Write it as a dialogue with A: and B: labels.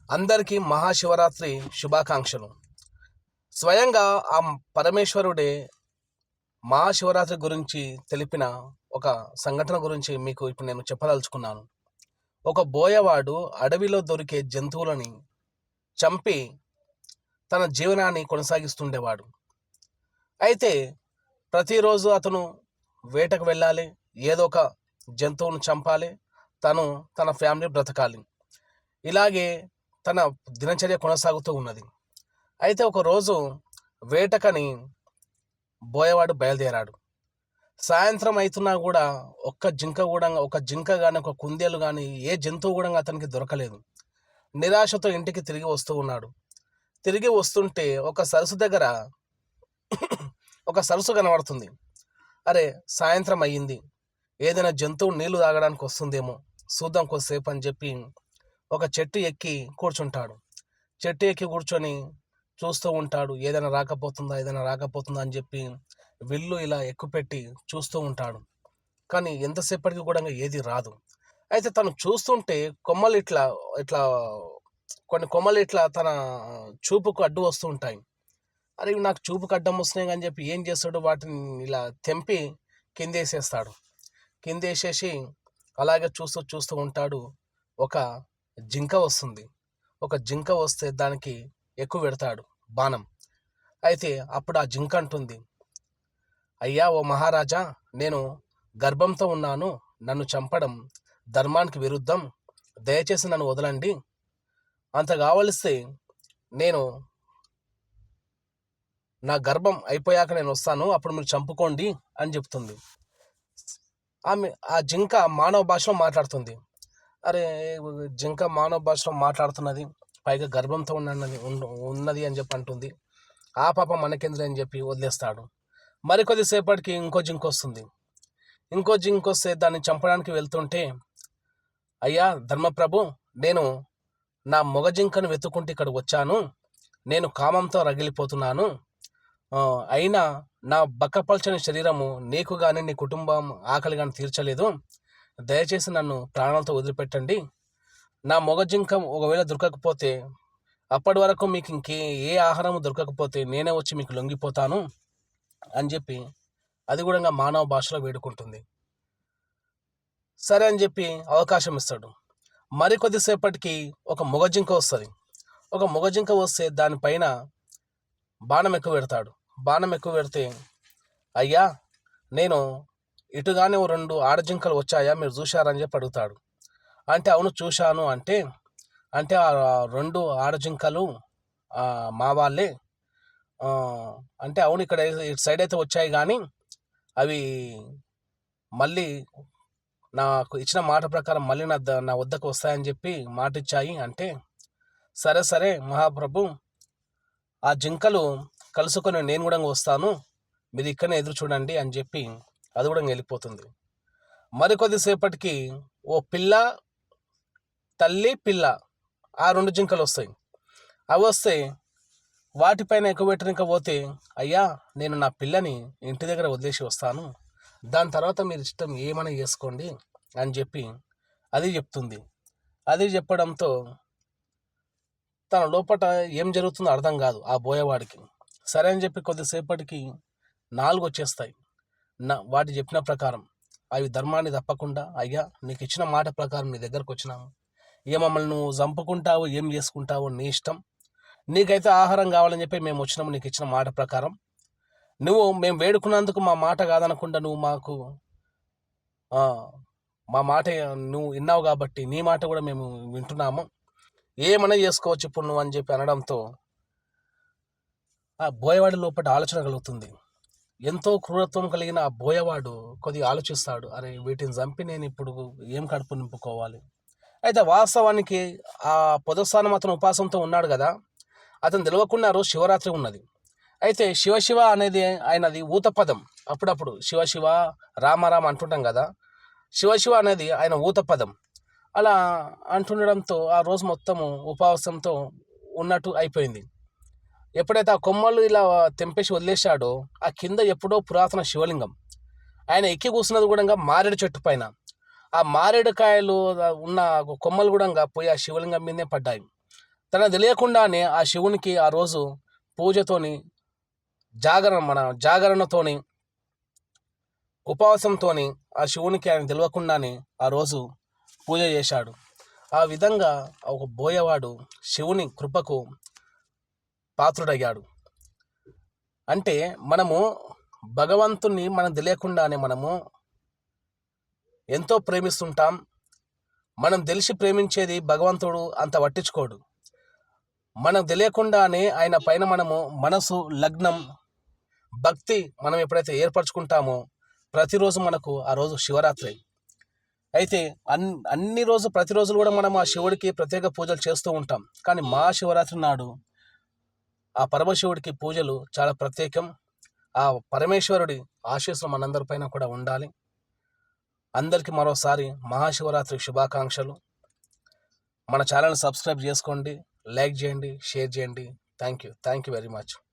A: అందరికీ మహాశివరాత్రి శుభాకాంక్షలు. స్వయంగా ఆ పరమేశ్వరుడే మహాశివరాత్రి గురించి తెలిపిన ఒక సంఘటన గురించి మీకు ఇప్పుడు నేను చెప్పదలుచుకున్నాను. ఒక బోయవాడు అడవిలో దొరికే జంతువులని చంపి తన జీవనాన్ని కొనసాగిస్తుండేవాడు. అయితే ప్రతిరోజు అతను వేటకు వెళ్ళాలి, ఏదో ఒక జంతువును చంపాలి, తన ఫ్యామిలీ బ్రతకాలి. ఇలాగే తన దినచర్య కొనసాగుతూ ఉన్నది. అయితే ఒకరోజు వేటకని బోయవాడు బయలుదేరాడు. సాయంత్రం అవుతున్నా కూడా ఒక జింక కానీ ఒక కుందేలు కానీ ఏ జంతువు కూడా అతనికి దొరకలేదు. నిరాశతో ఇంటికి తిరిగి వస్తూ ఉన్నాడు. తిరిగి వస్తుంటే ఒక సరస్సు దగ్గర ఒక సరస్సు కనబడుతుంది. అరే, సాయంత్రం అయ్యింది, ఏదైనా జంతువు నీళ్లు తాగడానికి వస్తుందేమో చూద్దాం కొద్దిసేపు అని చెప్పి ఒక చెట్టు ఎక్కి కూర్చుంటాడు. చెట్టు ఎక్కి కూర్చొని చూస్తూ ఉంటాడు. ఏదైనా రాకపోతుందా అని చెప్పి విల్లు ఇలా ఎక్కుపెట్టి చూస్తూ ఉంటాడు. కానీ ఎంతసేపటికి కూడా ఏది రాదు. అయితే తను చూస్తుంటే కొమ్మలు ఇట్లా ఇట్లా కొన్ని కొమ్మలు ఇట్లా తన చూపుకు అడ్డు వస్తూ ఉంటాయి. అరే, ఇవి నాకు చూపుకు అడ్డం వస్తున్నాయి అని చెప్పి ఏం చేస్తాడు, వాటిని ఇలా తెంపి కిందేసేస్తాడు. కిందేసేసి అలాగే చూస్తూ ఉంటాడు. ఒక జింక వస్తుంది. ఒక జింక వస్తే దానికి ఎక్కువ పెడతాడు బాణం. అయితే అప్పుడు ఆ జింక అంటుంది, అయ్యా ఓ మహారాజా, నేను గర్భంతో ఉన్నాను, నన్ను చంపడం ధర్మానికి విరుద్ధం, దయచేసి నన్ను వదలండి, అంత కావలిస్తే నేను నా గర్భం అయిపోయాక నేను వస్తాను, అప్పుడు మీరు చంపుకోండి అని చెప్తుంది. ఆ జింక మానవ భాషలో మాట్లాడుతుంది. అరే, జింక మానవ భాషలో మాట్లాడుతున్నది, పైగా గర్భంతో ఉన్నది అని చెప్పి అంటుంది. ఆ పాప మనకెందుకు అని చెప్పి వదిలేస్తాడు. మరికొద్దిసేపటికి ఇంకో జింక వస్తుంది. ఇంకో జింక వస్తే దాన్ని చంపడానికి వెళ్తుంటే, అయ్యా ధర్మప్రభు, నేను నా మొగ జింకను వెతుక్కుంటూ ఇక్కడ వచ్చాను, నేను కామంతో రగిలిపోతున్నాను, అయినా నా బక్కపల్చని శరీరము నీకు కానీ నీ కుటుంబం ఆకలి కానీ తీర్చలేదు, దయచేసి నన్ను ప్రాణాలతో వదిలిపెట్టండి, నా మొగ జింక ఒకవేళ దొరకకపోతే అప్పటి వరకు మీకు ఏ ఆహారం దొరకకపోతే నేనే వచ్చి మీకు లొంగిపోతాను అని చెప్పి అది కూడా మానవ భాషలో వేడుకుంటుంది. సరే అని చెప్పి అవకాశం ఇస్తాడు. మరికొద్దిసేపటికి ఒక మొగ జింక వస్తుంది. ఒక మొగ జింక వస్తే దానిపైన బాణం ఎక్కువ పెడతాడు. బాణం ఎక్కువ పెడితే, అయ్యా నేను ఇటుగానే 2 ఆడజింకలు వచ్చాయా, మీరు చూశారని చెప్పి అడుగుతాడు. అంటే అవును చూశాను అంటే ఆ 2 ఆడజింకలు మా వాళ్ళే, అంటే అవును ఇక్కడ ఇటు సైడ్ అయితే వచ్చాయి కానీ అవి మళ్ళీ నాకు ఇచ్చిన మాట ప్రకారం మళ్ళీ నా వద్దకు వస్తాయని చెప్పి మాట ఇచ్చాయి అంటే, సరే మహాప్రభు, ఆ జింకలు కలుసుకొని నేను కూడా వస్తాను, మీరు ఇక్కడనే ఎదురు చూడండి అని చెప్పి అది కూడా వెళ్ళిపోతుంది. మరికొద్దిసేపటికి ఓ తల్లి పిల్ల ఆ 2 జింకలు వస్తాయి. అవి వస్తే వాటిపైన ఎక్కువ పెట్టనికపోతే, అయ్యా నేను నా పిల్లని ఇంటి దగ్గర వదిలేసి వస్తాను, దాని తర్వాత మీరు ఇష్టం ఏమైనా చేసుకోండి అని చెప్పి అది చెప్తుంది. అది చెప్పడంతో తన లోపల ఏం జరుగుతుందో అర్థం కాదు ఆ బోయవాడికి. సరే అని చెప్పి కొద్దిసేపటికి 4 వచ్చేస్తాయి. వాటి చెప్పిన ప్రకారం అవి ధర్మాన్ని తప్పకుండా, అయ్యా నీకు ఇచ్చిన మాట ప్రకారం నీ దగ్గరకు వచ్చినాము, ఏ మమ్మల్ని నువ్వు చంపుకుంటావు ఏం చేసుకుంటావు నీ ఇష్టం, నీకైతే ఆహారం కావాలని చెప్పి మేము వచ్చినాము నీకు ఇచ్చిన మాట ప్రకారం, మేము వేడుకున్నందుకు మా మాట కాదనకుండా నువ్వు మా మాట నువ్వు విన్నావు కాబట్టి నీ మాట కూడా మేము వింటున్నాము, ఏమైనా చేసుకోవచ్చు ఇప్పుడు నువ్వు అని చెప్పి అనడంతో ఆ బోయవాడి లోపల ఆలోచన కలుగుతుంది. ఎంతో క్రూరత్వం కలిగిన ఆ బోయవాడు కొద్దిగా ఆలోచిస్తాడు, అరే వీటిని చంపి నేను ఇప్పుడు ఏం కడుపు నింపుకోవాలి. అయితే వాస్తవానికి ఆ పొదస్థానం అతను ఉపాసంతో ఉన్నాడు కదా, అతను తెలియకుండా రోజు శివరాత్రి ఉన్నది. అయితే శివ అనేది ఆయనది ఊతపదం. అప్పుడప్పుడు శివ రామ అంటుంటాం కదా, శివ అనేది ఆయన ఊతపదం. అలా అంటుండడంతో ఆ రోజు మొత్తము ఉపవాసంతో ఉన్నట్టు అయిపోయింది. ఎప్పుడైతే ఆ కొమ్మలు ఇలా తెంపేసి వదిలేశాడో, ఆ కింద ఎప్పుడో పురాతన శివలింగం, ఆయన ఎక్కి కూర్చున్నది కూడా మారేడు చెట్టు పైన. ఆ మారేడుకాయలు ఉన్న కొమ్మలు కూడా పోయి ఆ శివలింగం మీదే పడ్డాయి. తనకు తెలియకుండానే ఆ శివునికి ఆ రోజు పూజతోని జాగరణతోని ఉపవాసంతోని ఆ శివునికి ఆయన తెలియకుండానే ఆ రోజు పూజ చేశాడు. ఆ విధంగా ఒక బోయవాడు శివుని కృపకు పాత్రుడయ్యాడు. అంటే మనము భగవంతుణ్ణి మనం తెలియకుండానే మనము ఎంతో ప్రేమిస్తుంటాం. మనం తెలిసి ప్రేమించేది భగవంతుడు అంత పట్టించుకోడు. మనం తెలియకుండానే ఆయన పైన మనము మనసు లగ్నం భక్తి మనం ఎప్పుడైతే ఏర్పరచుకుంటామో ప్రతిరోజు మనకు ఆ రోజు శివరాత్రి. అయితే ప్రతిరోజులు కూడా మనం ఆ శివుడికి ప్రత్యేక పూజలు చేస్తూ ఉంటాం. కానీ మహాశివరాత్రి నాడు ఆ పరమశివుడికి పూజలు చాలా ప్రత్యేకం. ఆ పరమేశ్వరుడి ఆశీస్సులు మనందరిపైన కూడా ఉండాలి. అందరికీ మరోసారి మహాశివరాత్రి శుభాకాంక్షలు. మన ఛానల్ని సబ్స్క్రైబ్ చేసుకోండి, లైక్ చేయండి, షేర్ చేయండి. Thank you very much.